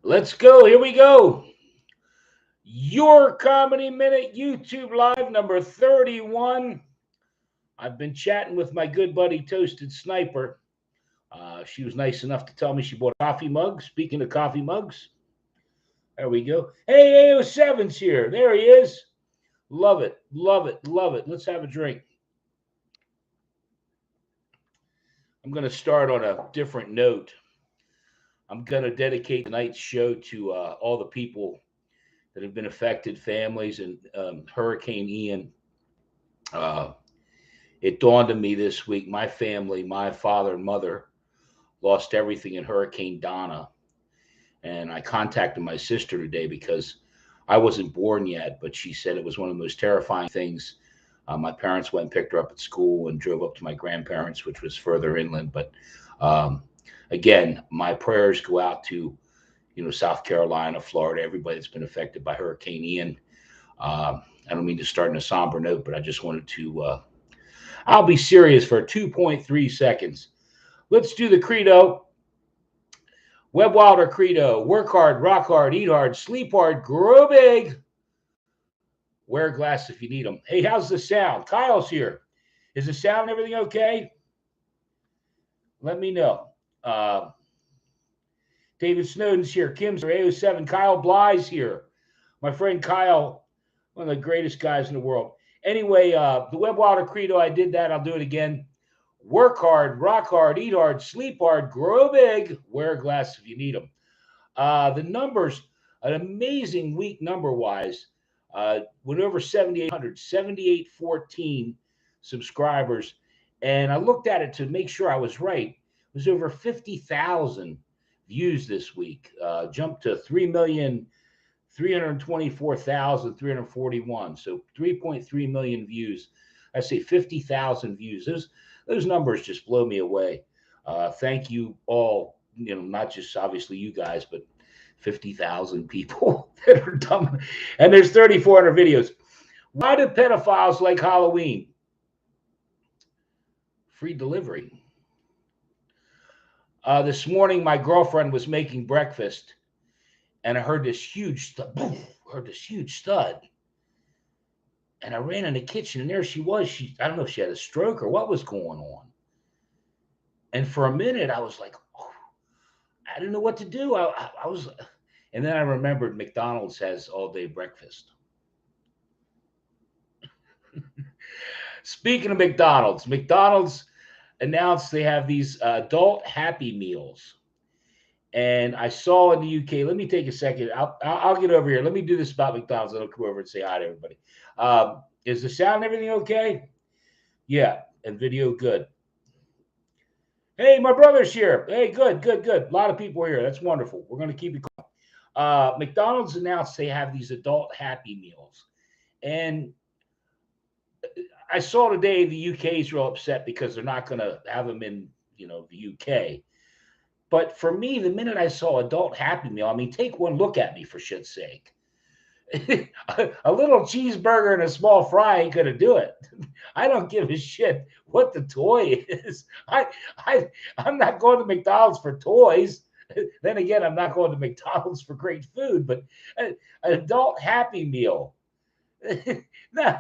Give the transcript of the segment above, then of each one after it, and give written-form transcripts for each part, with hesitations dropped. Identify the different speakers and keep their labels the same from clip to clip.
Speaker 1: Let's go. Here we go. Your Comedy Minute YouTube Live number 31. I've been chatting with my good buddy Toasted Sniper. She was nice enough to tell me she bought a coffee mug. Speaking of coffee mugs, there we go. Hey, AO7's here. There he is. Love it, love it, love it. Let's have a drink. I'm going to start on a different note. I'm going to dedicate tonight's show to all the people that have been affected, families, and Hurricane Ian. It dawned on me this week, my family, my father and mother, lost everything in Hurricane Donna. And I contacted my sister today because I wasn't born yet, but she said it was one of the most terrifying things. My parents went and picked her up at school and drove up to my grandparents, which was further inland. But again, my prayers go out to, South Carolina, Florida, everybody that's been affected by Hurricane Ian. I don't mean to start in a somber note, but I just wanted to, I'll be serious for 2.3 seconds. Let's do the credo. Webb Wilder credo: work hard, rock hard, eat hard, sleep hard, grow big. Wear a glass if you need them. Hey, how's the sound? Kyle's here. Is the sound and everything okay? Let me know. David Snowden's here. Kim's here. AO7. Kyle Bly's here. My friend Kyle, one of the greatest guys in the world. Anyway, the Webb Wilder credo, I did that. I'll do it again. Work hard, rock hard, eat hard, sleep hard, grow big, wear a glass if you need them. The numbers, an amazing week number-wise, went over 7,800, 7,814 subscribers. And I looked at it to make sure I was right. It was over 50,000 views this week, jumped to 3,324,341. So 3.3 million views. I say 50,000 views. Those numbers just blow me away. Thank you all, not just obviously you guys, but 50,000 people that are dumb. And there's 3,400 videos. Why do pedophiles like Halloween? Free delivery. This morning, my girlfriend was making breakfast, and I heard this huge stud. And I ran in the kitchen, and there she was. I don't know if she had a stroke or what was going on. And for a minute, I was like, oh, I didn't know what to do. I was, and then I remembered McDonald's has all-day breakfast. Speaking of McDonald's announced they have these adult Happy Meals. And I saw in the UK, let me take a second. I'll get over here. Let me do this about McDonald's. I'll come over and say hi to everybody. Is the sound and everything okay? Yeah, and video good. Hey, my brother's here. Hey, good. A lot of people are here. That's wonderful. We're going to keep it going. McDonald's announced they have these adult Happy Meals. And I saw today the UK is real upset because they're not going to have them in, the UK. But for me, the minute I saw adult Happy Meal, I mean, take one look at me for shit's sake. A little cheeseburger and a small fry ain't gonna do it. I don't give a shit what the toy is. I'm not going to McDonald's for toys. Then again, I'm not going to McDonald's for great food. But an adult Happy Meal, nah,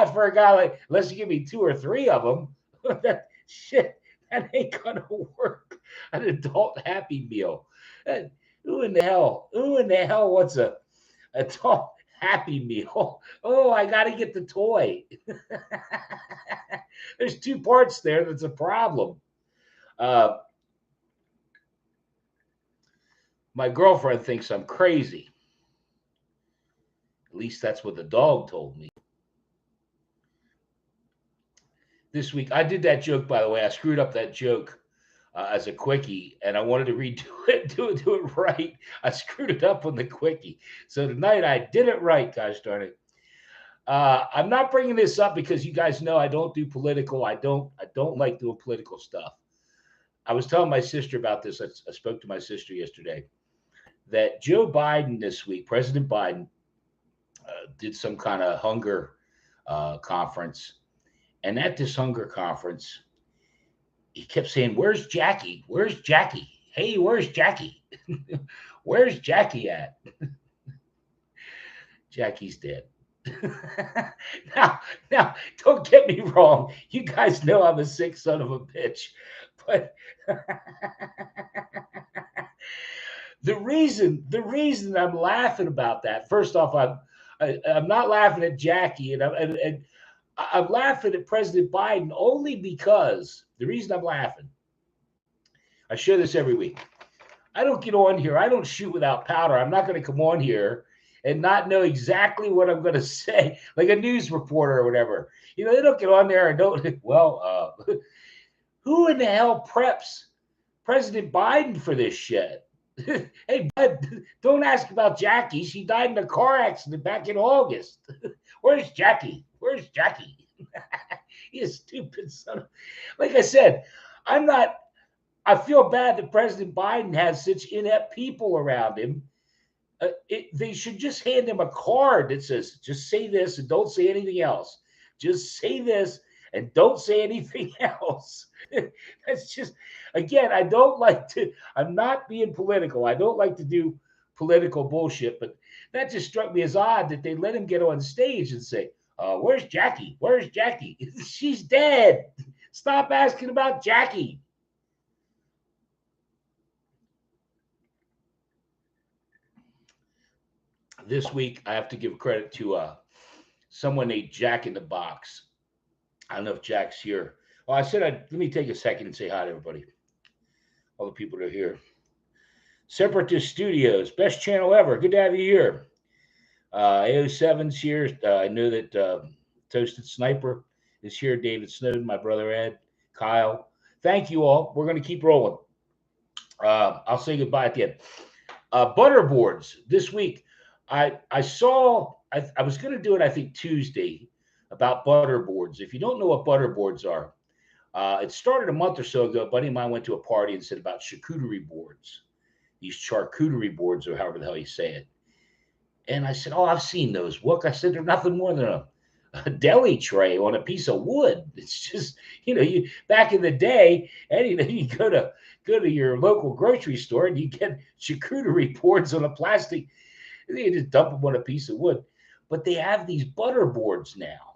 Speaker 1: for a guy like, unless you give me 2 or 3 of them, that ain't gonna work. An adult Happy Meal. Who in the hell wants a adult Happy Meal? Oh, I got to get the toy. There's 2 parts there. That's a problem. My girlfriend thinks I'm crazy. At least that's what the dog told me. This week, I did that joke, by the way. I screwed up that joke as a quickie, and I wanted to redo it, do it right. I screwed it up on the quickie. So tonight I did it right, gosh darn it. I'm not bringing this up because you guys know I don't do political. I don't like doing political stuff. I was telling my sister about this. I spoke to my sister yesterday that Joe Biden this week, President Biden, did some kind of hunger conference. And at this hunger conference, he kept saying, "Where's Jackie? Where's Jackie? Hey, where's Jackie?" Where's Jackie at? Jackie's dead. now, now, don't get me wrong. You guys know I'm a sick son of a bitch, but the reason I'm laughing about that. First off, I'm not laughing at Jackie, and I'm laughing at President Biden only because the reason I'm laughing. I share this every week. I don't get on here. I don't shoot without powder. I'm not going to come on here and not know exactly what I'm going to say, like a news reporter or whatever. You know, they don't get on there and don't. Well, who in the hell preps President Biden for this shit? Hey, bud, don't ask about Jackie. She died in a car accident back in August. Where's Jackie? Where's Jackie? You stupid son of. Like I said, I'm not. I feel bad that President Biden has such inept people around him. They should just hand him a card that says, just say this and don't say anything else. Just say this and don't say anything else. That's just, again, I don't like to, I'm not being political. I don't like to do political bullshit, but that just struck me as odd that they let him get on stage and say, where's Jackie? Where's Jackie? She's dead. Stop asking about Jackie. This week, I have to give credit to someone named Jack in the Box. I don't know if Jack's here. Well, I said, let me take a second and say hi to everybody. All the people that are here. Separatist Studios, best channel ever. Good to have you here. AO7's here. I know that Toasted Sniper is here. David Snowden, my brother Ed, Kyle. Thank you all. We're going to keep rolling. I'll say goodbye at the end. Butterboards this week. I saw, I was going to do it, I think, Tuesday about butterboards. If you don't know what butterboards are, it started a month or so ago. A buddy of mine went to a party and said about charcuterie boards, these charcuterie boards, or however the hell you say it. And I said, oh, I've seen those. Look, I said, they're nothing more than a deli tray on a piece of wood. It's just, you back in the day, and you go to your local grocery store and you get charcuterie boards on a plastic. They just dump them on a piece of wood. But they have these butter boards now.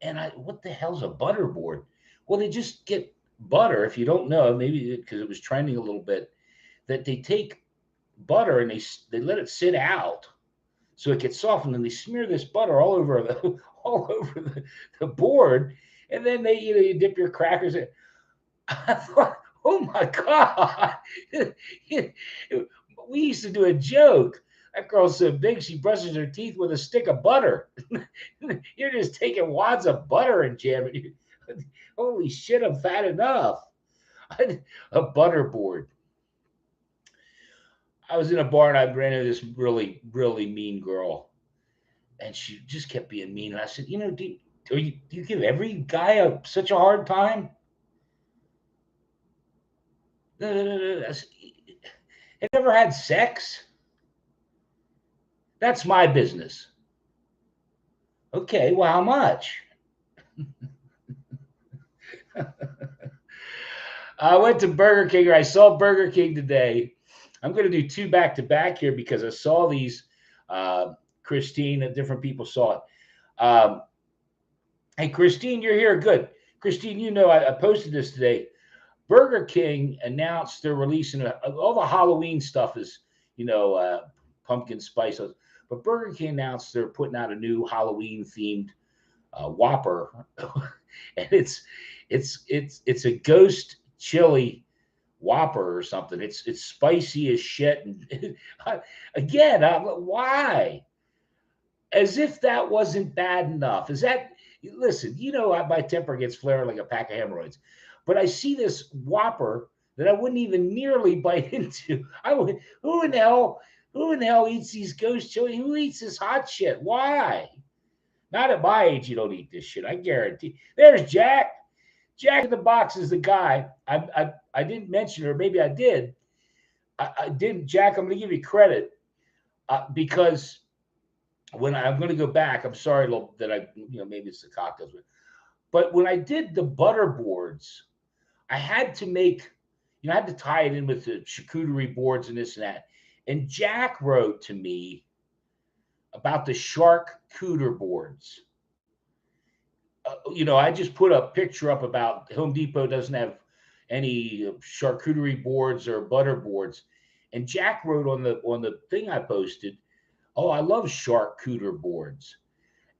Speaker 1: And what the hell's a butter board? Well, they just get butter. If you don't know, maybe because it was trending a little bit, that they take butter and they let it sit out so it gets softened, and they smear this butter all over the board, and then you dip your crackers in. I thought, oh my God. We used to do a joke. That girl's so big, she brushes her teeth with a stick of butter. You're just taking wads of butter and jamming. Holy shit, I'm fat enough. A butter board. I was in a bar and I ran into this really, really mean girl. And she just kept being mean. And I said, do you give every guy such a hard time? I said, have you ever had sex? That's my business. Okay, well, how much? I went to Burger King, or I saw Burger King today. I'm going to do 2 back-to-back here because I saw these. Christine and different people saw it. Hey, Christine, you're here. Good. Christine, I posted this today. Burger King announced they're releasing all the Halloween stuff is, pumpkin spice. But Burger King announced they're putting out a new Halloween themed Whopper, and it's a ghost chili Whopper or something. It's spicy as shit. And again, why? As if that wasn't bad enough. Listen, my temper gets flaring like a pack of hemorrhoids. But I see this Whopper that I wouldn't even nearly bite into. Who in the hell eats these ghost chili? Who eats this hot shit? Why? Not at my age, you don't eat this shit. I guarantee. There's Jack. Jack in the Box is the guy. I didn't mention her. Maybe I did. I didn't. Jack, I'm going to give you credit because when I'm going to go back, I'm sorry that maybe it's the cocktails, but when I did the butter boards, I had to make, I had to tie it in with the charcuterie boards and this and that. And Jack wrote to me about the charcuterie boards. I just put a picture up about Home Depot doesn't have any charcuterie boards or butter boards, and Jack wrote on the thing I posted, "Oh, I love charcuterie boards,"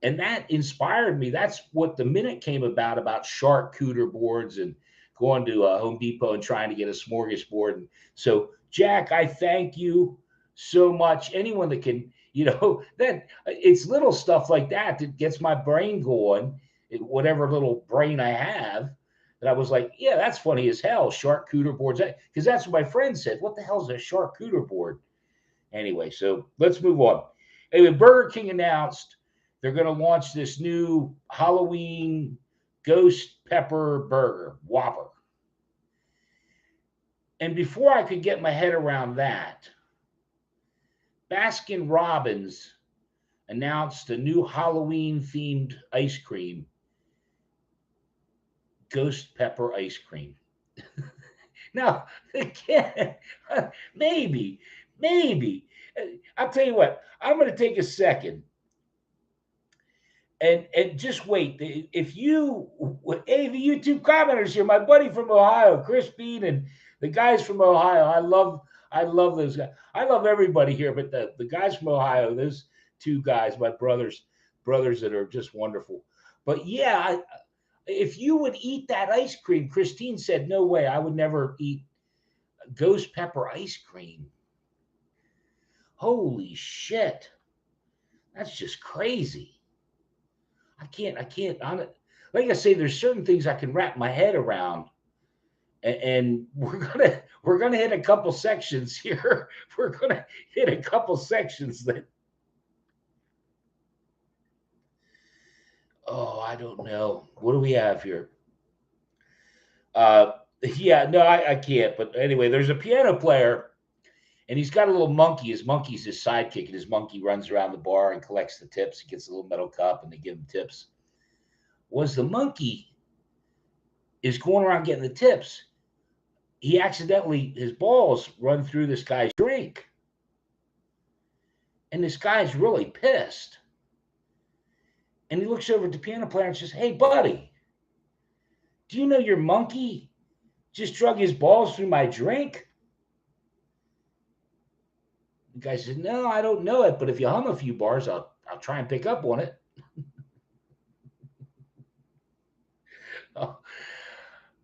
Speaker 1: and that inspired me. That's what the minute came about charcuterie boards and going to Home Depot and trying to get a smorgasbord. And so, Jack, I thank you so much. Anyone that can, that it's little stuff like that that gets my brain going, whatever little brain I have. That I was like, yeah, that's funny as hell. Charcuterie boards, because that's what my friend said. What the hell is a charcuterie board? Anyway, so let's move on. Anyway, Burger King announced they're going to launch this new Halloween ghost pepper burger, Whopper. And before I could get my head around that, Baskin Robbins announced a new Halloween themed ice cream, ghost pepper ice cream. Now, again, maybe. I'll tell you what, I'm going to take a second and just wait. If you, hey, the YouTube commenters here, my buddy from Ohio, Chris Bean, and the guys from Ohio, I love those guys. I love everybody here, but the guys from Ohio, those two guys, my brothers that are just wonderful. But yeah, if you would eat that ice cream, Christine said, no way, I would never eat ghost pepper ice cream. Holy shit. That's just crazy. I can't, like I say, there's certain things I can wrap my head around. And we're gonna hit a couple sections here. We're gonna hit a couple sections that, I don't know. What do we have here? Yeah, no, I can't. But anyway, there's a piano player, and he's got a little monkey. His monkey's his sidekick, and his monkey runs around the bar and collects the tips. He gets a little metal cup, and they give him tips. Was the monkey is going around getting the tips, he accidentally, his balls run through this guy's drink. And this guy's really pissed. And he looks over at the piano player and says, hey, buddy, do you know your monkey just drug his balls through my drink? The guy said, no, I don't know it, but if you hum a few bars, I'll try and pick up on it.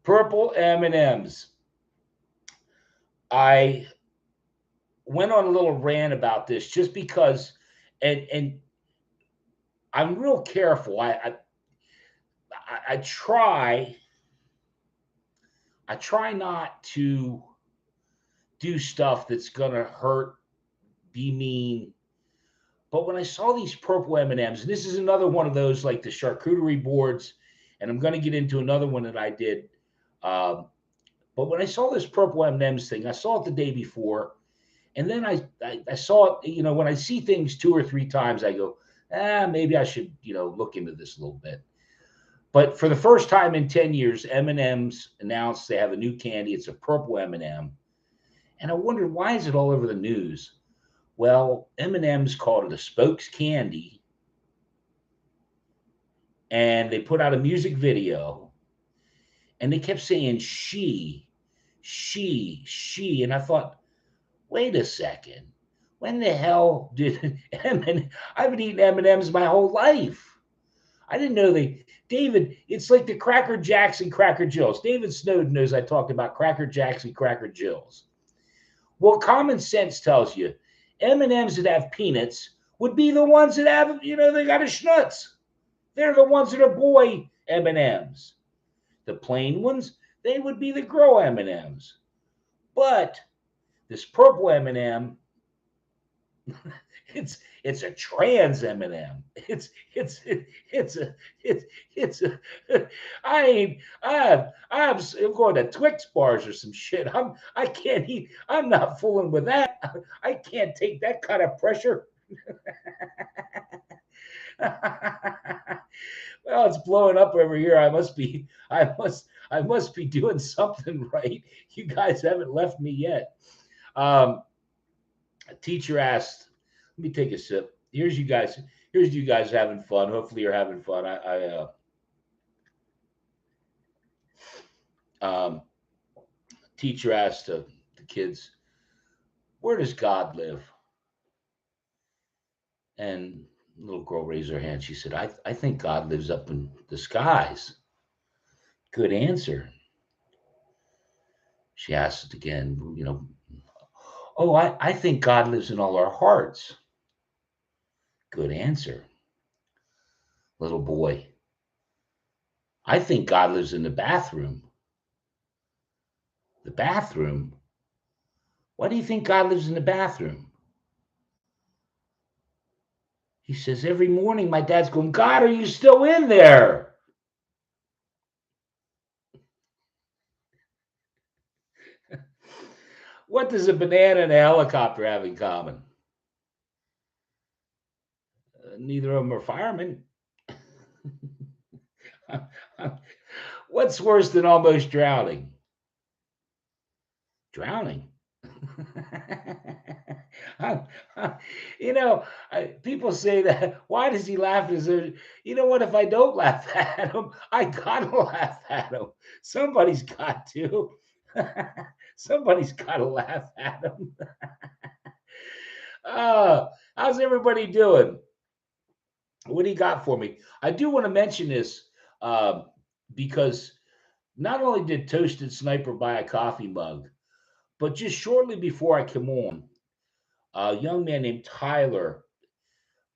Speaker 1: Purple M&Ms. I went on a little rant about this just because, and I'm real careful. I try not to do stuff that's gonna hurt, be mean. But when I saw these purple M&Ms, and this is another one of those like the charcuterie boards, and I'm going to get into another one that I did. But when I saw this purple M&Ms thing, I saw it the day before, and then I saw it. When I see things 2 or 3 times, I go, maybe I should look into this a little bit. But for the first time in 10 years, M&M's announced they have a new candy. It's a purple M&M, and I wondered, why is it all over the news? Well, M&M's called it a spokes candy, and they put out a music video, and they kept saying she, and I thought, wait a second, when the hell did I've been eating M&M's my whole life. I didn't know David, it's like the Cracker Jacks and Cracker Jills. David Snowden knows I talked about Cracker Jacks and Cracker Jills. Well, common sense tells you M&Ms that have peanuts would be the ones that have, they got a schnutz. They're the ones that are boy M&Ms. The plain ones, they would be the girl M&Ms. But this purple M&M, it's a trans M&M. I'm going to Twix bars or some shit. I can't eat. I'm not fooling with that. I can't take that kind of pressure. Well, it's blowing up over here. I must be doing something right. You guys haven't left me yet. A teacher asked, let me take a sip. Here's you guys having fun. Hopefully you're having fun. Um, teacher asked the kids, where does God live? And the little girl raised her hand. She said, I think God lives up in the skies. Good answer. She asked it again, oh, I think God lives in all our hearts. Good answer. Little boy, I think God lives in the bathroom. The bathroom? Why do you think God lives in the bathroom? He says, every morning my dad's going, God, are you still in there? What does a banana and a helicopter have in common? Neither of them are firemen. What's worse than almost drowning? Drowning. you know, people say that. Why does he laugh? You know what? If I don't laugh at him, I gotta laugh at him. Somebody's got to. Somebody's got to laugh at him. How's everybody doing? What do you got for me? I do want to mention this because not only did Toasted Sniper buy a coffee mug, but just shortly before I came on, a young man named Tyler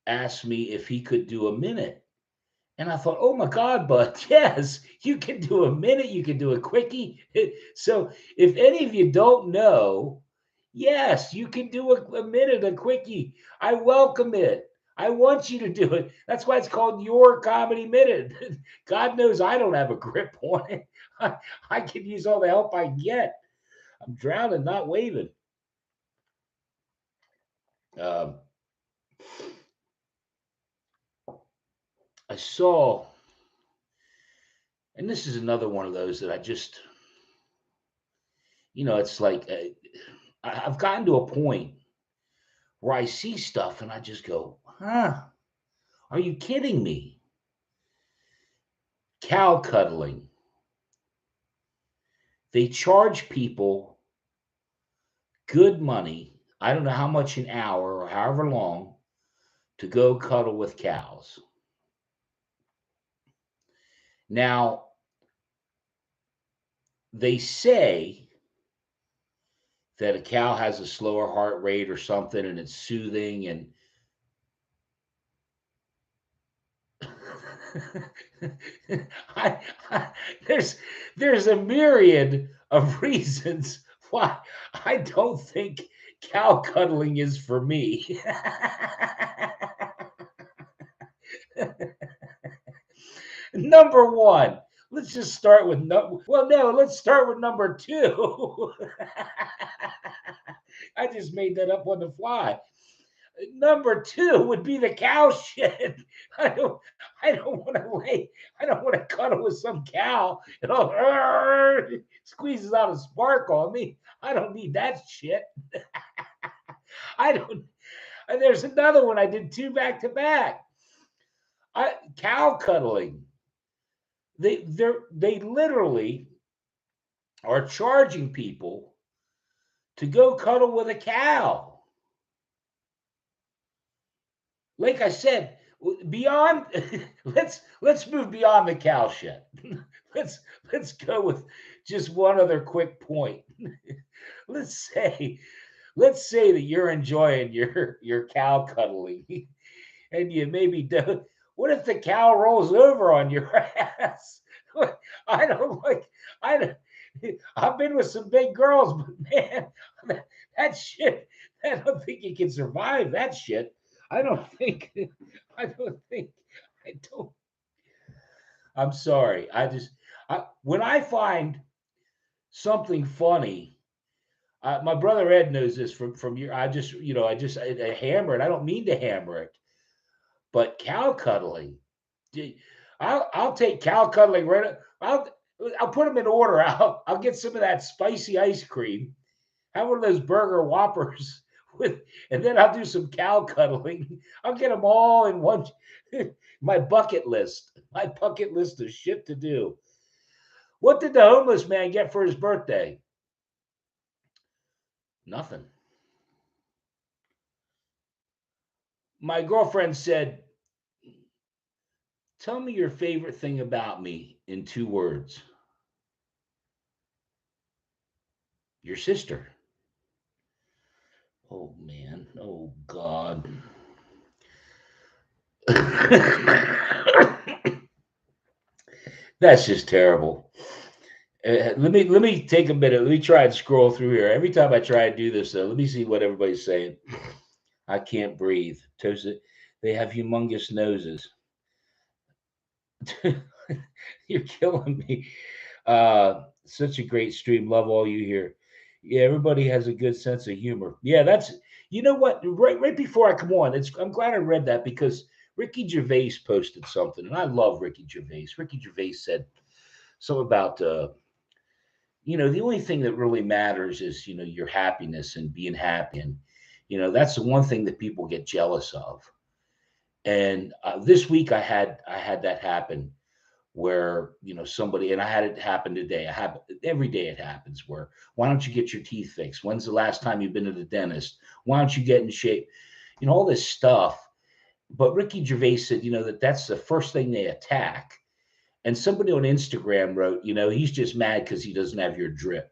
Speaker 1: asked me if he could do a minute. And I thought, oh my God, bud, yes, you can do a minute. You can do a quickie. So if any of you don't know, yes, you can do a minute, a quickie. I welcome it. I want you to do it. That's why it's called Your Comedy Minute. God knows I don't have a grip on it. I can use all the help I get. I'm drowning, not waving. Um, I saw, and this is another one of those that I just, it's like I've gotten to a point where I see stuff and I just go, huh, are you kidding me? Cow cuddling. They charge people good money. I don't know how much an hour or however long to go cuddle with cows. Now, they say that a cow has a slower heart rate or something and it's soothing and there's a myriad of reasons why I don't think cow cuddling is for me. Number one, let's just start with let's start with number two. I just made that up on the fly. Number two would be the cow shit. I don't want to I don't want to cuddle with some cow. Squeezes out a spark on me. I don't need that shit. I don't. And there's another one I did two back to back. Cow cuddling. They literally are charging people to go cuddle with a cow. Like I said, beyond let's move beyond the cow shit. let's go with just one other quick point. let's say that you're enjoying your cow cuddling and you maybe do. What if the cow rolls over on your ass? I don't like. I've been with some big girls, but man, that shit. I don't think you can survive that shit. I don't think. I don't think. I don't. I'm sorry. When I find something funny, my brother Ed knows this from your. I hammer it. I don't mean to hammer it, But cow cuddling, I'll take cow cuddling right. I'll put them in order. I'll get some of that spicy ice cream. Have one of those burger whoppers with, and then I'll do some cow cuddling. I'll get them all in one. My bucket list. My bucket list of shit to do. What did the homeless man get for his birthday? Nothing. My girlfriend said, "Tell me your favorite thing about me in 2 words." Your sister. Oh man. Oh God. That's just terrible. Let me take a minute. Let me try and scroll through here. Every time I try and do this, though, let me see what everybody's saying. I can't breathe. Toasted. They have humongous noses. You're killing me. Such a great stream. Love all you here. Yeah, everybody has a good sense of humor. Yeah, that's, you know what? Right before I come on, I'm glad I read that because Ricky Gervais posted something, and I love Ricky Gervais. Ricky Gervais said something about the only thing that really matters is your happiness and being happy, and that's the one thing that people get jealous of. And this week I had that happen where somebody, and I had it happen today. I have every day it happens where, why don't you get your teeth fixed? When's the last time you've been to the dentist? Why don't you get in shape? All this stuff. But Ricky Gervais said that's the first thing they attack. And somebody on Instagram wrote, he's just mad because he doesn't have your drip.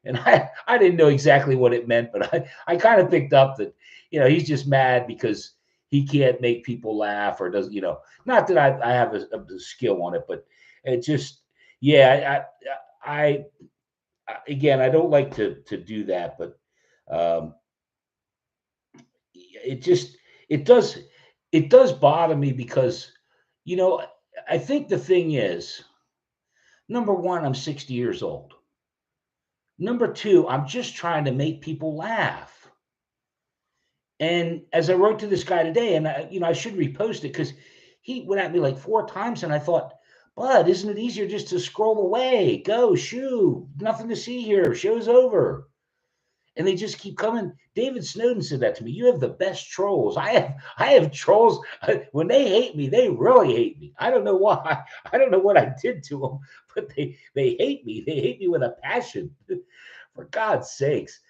Speaker 1: And I didn't know exactly what it meant, but I kind of picked up that he's just mad because he can't make people laugh, or does not that I have a skill on it, but it just, yeah, again, I don't like to do that, but um, it just it does it does bother me because you know I think the thing is, number one, I'm 60 years old. Number two, I'm just trying to make people laugh. And as I wrote to this guy today, and I should repost it because he went at me like 4 times, and I thought, Bud, isn't it easier just to scroll away? Go, shoo, nothing to see here. Show's over. And they just keep coming. David Snowden said that to me. You have the best trolls. I have trolls. When they hate me, they really hate me. I don't know why. I don't know what I did to them, but they hate me. They hate me with a passion. For God's sakes.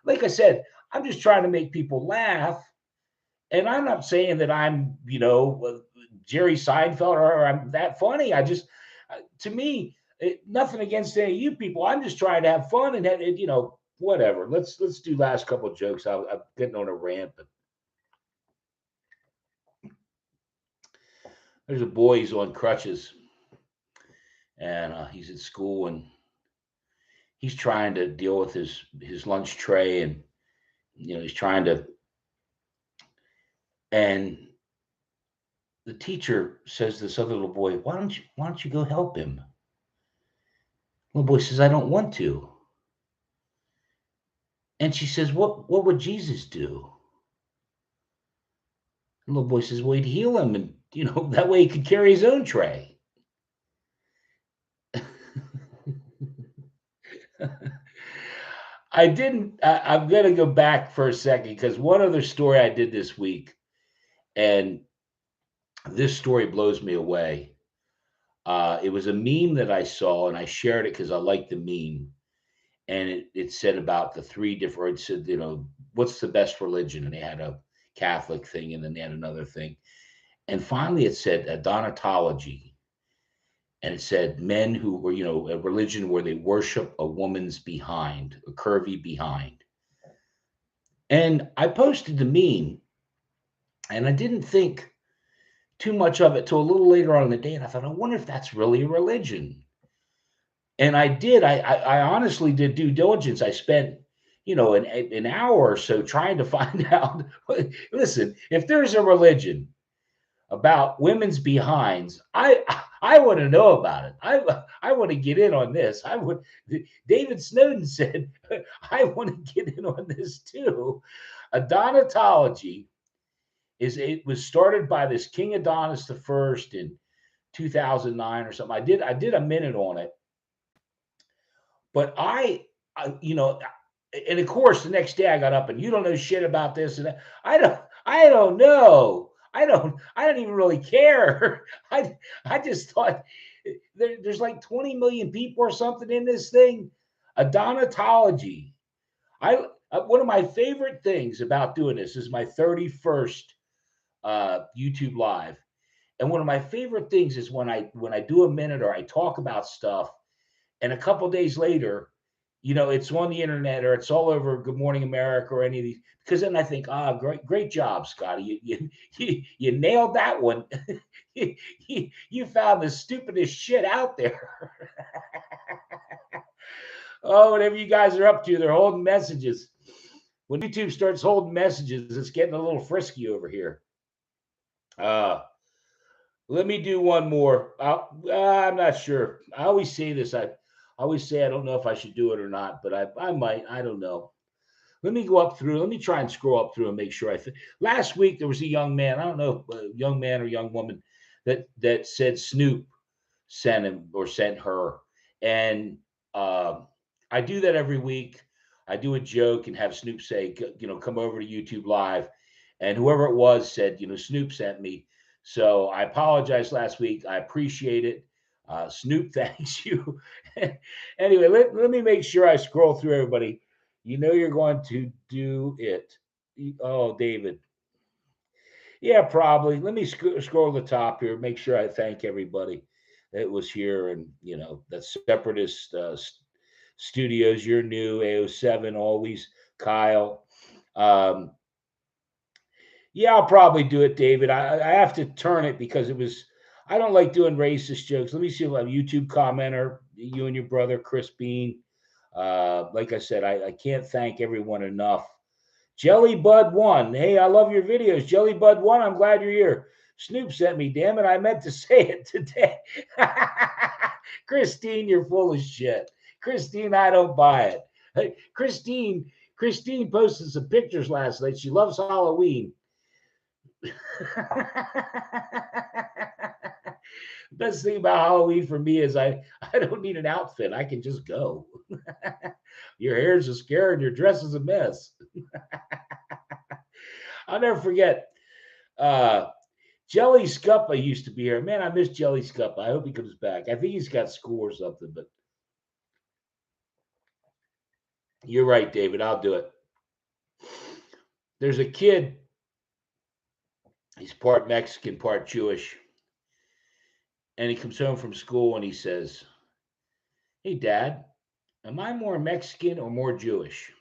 Speaker 1: Like I said, I'm just trying to make people laugh. And I'm not saying that I'm, Jerry Seinfeld, or I'm that funny. I just, to me, nothing against any of you people. I'm just trying to have fun and, whatever. Let's do last couple of jokes. I'm getting on a rant, but there's a boy. He's on crutches, and he's at school, and he's trying to deal with his lunch tray, and he's trying to, and the teacher says to this other little boy, why don't you go help him? Little boy says, I don't want to. And she says, what would Jesus do? The little boy says, well, he'd heal him, and that way he could carry his own tray. I'm going to go back for a second because one other story I did this week, and this story blows me away. It was a meme that I saw, and I shared it because I liked the meme. And it said about the three different, it said, what's the best religion? And they had a Catholic thing, and then they had another thing. And finally it said Adonatology. And it said men who were, a religion where they worship a woman's behind, a curvy behind. And I posted the meme, and I didn't think too much of it till a little later on in the day. And I thought, I wonder if that's really a religion. And I did. I honestly did due diligence. I spent, an hour or so trying to find out. Listen, if there's a religion about women's behinds, I want to know about it. I want to get in on this. I would. David Snowden said, I want to get in on this too. Adonatology is it was started by this King Adonis the First in 2009 or something. I did a minute on it, but you know, and of course the next day I got up and you don't know shit about this and that. I don't know. I don't even really care. I just thought there's like 20 million people or something in this thing. Adonatology. One of my favorite things about doing this is my 31st YouTube live. And one of my favorite things is when I do a minute or I talk about stuff, and a couple days later, you know, it's on the internet or it's all over Good Morning America or any of these. Because then I think, great job, Scotty. You nailed that one. You found the stupidest shit out there. Oh, whatever you guys are up to, they're holding messages. When YouTube starts holding messages, it's getting a little frisky over here. Let me do one more. I'm not sure. I always say this. I always say I don't know if I should do it or not, but I might. I don't know. Let me go up through. Let me try and scroll up through and make sure. Last week there was a young man. I don't know, a young man or young woman that said Snoop sent him or sent her, and I do that every week. I do a joke and have Snoop say, you know, come over to YouTube Live, and whoever it was said, you know, Snoop sent me. So I apologize last week. I appreciate it. Snoop, thanks you. Anyway, let me make sure I scroll through everybody. You know you're going to do it. Oh, David. Yeah, probably. Let me scroll to the top here. Make sure I thank everybody that was here, and you know that Separatist Studios. You're new. AO7 always. Kyle. Um, Yeah, I'll probably do it, David. I have to turn it because it was. I don't like doing racist jokes. Let me see if I have YouTube commenter, you and your brother Chris Bean. Like I said, I can't thank everyone enough. Jelly Bud One. Hey, I love your videos. Jelly Bud One. I'm glad you're here. Snoop sent me. Damn it, I meant to say it today. Christine, you're full of shit. Christine, I don't buy it. Hey, Christine posted some pictures last night. She loves Halloween. Best thing about Halloween for me is I don't need an outfit. I can just go. Your hair's a scare and your dress is a mess. I'll never forget. Jelly Scuppa used to be here. Man, I miss Jelly Scuppa. I hope he comes back. I think he's got school or something, but you're right, David. I'll do it. There's a kid. He's part Mexican, part Jewish. And he comes home from school and he says, "Hey, Dad, am I more Mexican or more Jewish?"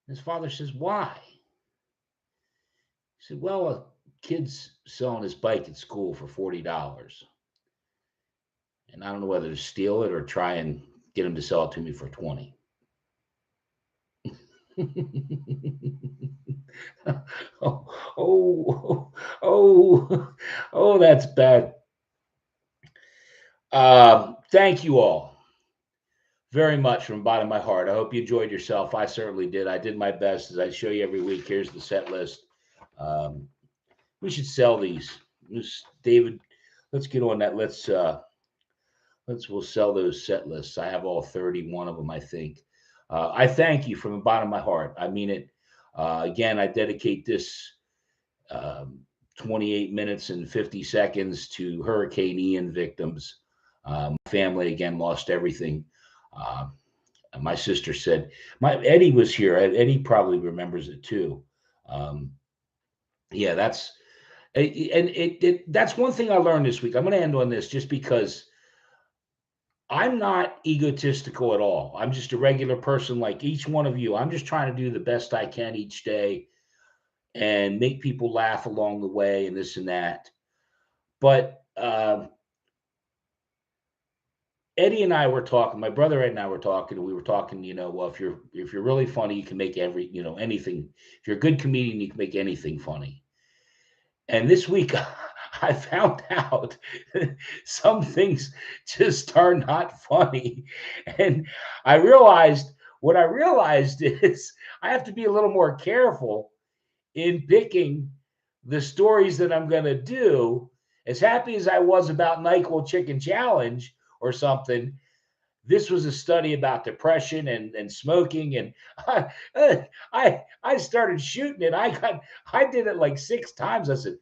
Speaker 1: His father says, "Why?" He said, "Well, a kid's selling his bike at school for $40. And I don't know whether to steal it or try and get him to sell it to me for 20." oh, oh, oh, that's bad. Thank you all very much from the bottom of my heart. I hope you enjoyed yourself. I certainly did. I did my best, as I show you every week. Here's the set list. We should sell these. David, let's get on that. We'll sell those set lists. I have all 31 of them, I think. I thank you from the bottom of my heart. I mean it. Again, I dedicate this 28 minutes and 50 seconds to Hurricane Ian victims. My family, again, lost everything. My sister said, Eddie was here. Eddie probably remembers it too. Yeah, that's that's one thing I learned this week. I'm going to end on this just because I'm not egotistical at all. I'm just a regular person like each one of you. I'm just trying to do the best I can each day and make people laugh along the way and this and that. But Eddie and I were talking, my brother Ed and I were talking, and we were talking, you know, well, if you're really funny, you can make anything. If you're a good comedian, you can make anything funny. And this week I found out some things just are not funny. And what I realized is I have to be a little more careful in picking the stories that I'm going to do. As happy as I was about NyQuil Chicken Challenge or something, this was a study about depression and smoking, and I started shooting it. I did it like 6 times. I said,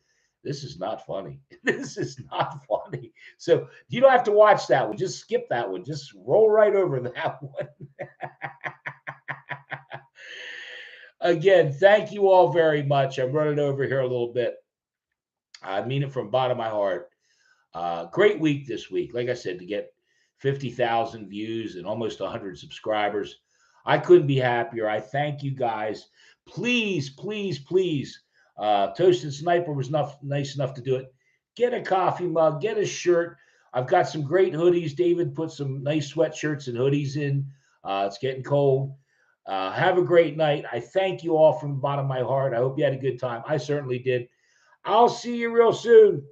Speaker 1: this is not funny. This is not funny. So you don't have to watch that one. Just skip that one. Just roll right over that one. Again, thank you all very much. I'm running over here a little bit. I mean it from the bottom of my heart. Great week this week. Like I said, to get 50,000 views and almost 100 subscribers. I couldn't be happier. I thank you guys. Please, please, please. Toasted Sniper was nice enough to do it. Get a coffee mug, get a shirt. I've got some great hoodies. David put some nice sweatshirts and hoodies in. It's getting cold. Have a great night. I thank you all from the bottom of my heart. I hope you had a good time. I certainly did. I'll see you real soon.